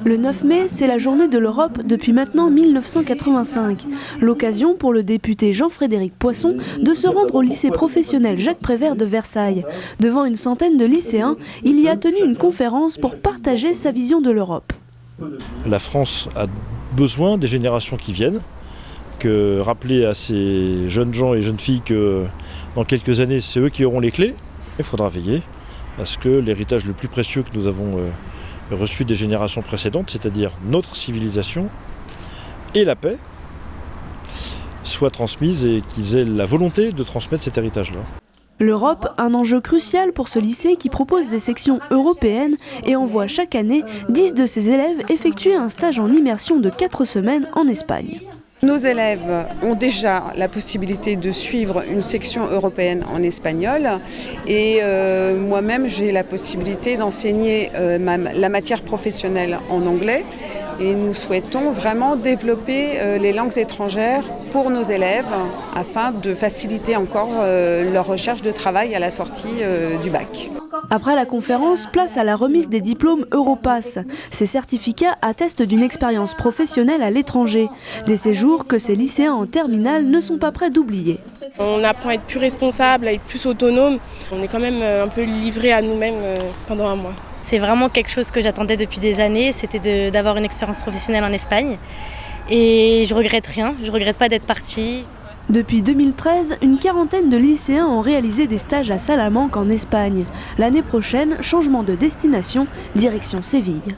Le 9 mai, c'est la journée de l'Europe depuis maintenant 1985. L'occasion pour le député Jean-Frédéric Poisson de se rendre au lycée professionnel Jacques Prévert de Versailles. Devant une centaine de lycéens, il y a tenu une conférence pour partager sa vision de l'Europe. La France a besoin des générations qui viennent, que rappeler à ces jeunes gens et jeunes filles que dans quelques années, c'est eux qui auront les clés. Il faudra veiller à ce que l'héritage le plus précieux que nous avons reçu des générations précédentes, c'est-à-dire notre civilisation et la paix, soient transmises et qu'ils aient la volonté de transmettre cet héritage-là. L'Europe, un enjeu crucial pour ce lycée qui propose des sections européennes et envoie chaque année 10 de ses élèves effectuer un stage en immersion de 4 semaines en Espagne. Nos élèves ont déjà la possibilité de suivre une section européenne en espagnol et moi-même j'ai la possibilité d'enseigner la matière professionnelle en anglais et nous souhaitons vraiment développer les langues étrangères pour nos élèves afin de faciliter encore leur recherche de travail à la sortie du bac. Après la conférence, place à la remise des diplômes Europass. Ces certificats attestent d'une expérience professionnelle à l'étranger. Des séjours que ces lycéens en terminale ne sont pas prêts d'oublier. On apprend à être plus responsable, à être plus autonome. On est quand même un peu livré à nous-mêmes pendant un mois. C'est vraiment quelque chose que j'attendais depuis des années, c'était d'avoir une expérience professionnelle en Espagne. Et je regrette rien, je regrette pas d'être partie. Depuis 2013, une quarantaine de lycéens ont réalisé des stages à Salamanque en Espagne. L'année prochaine, changement de destination, direction Séville.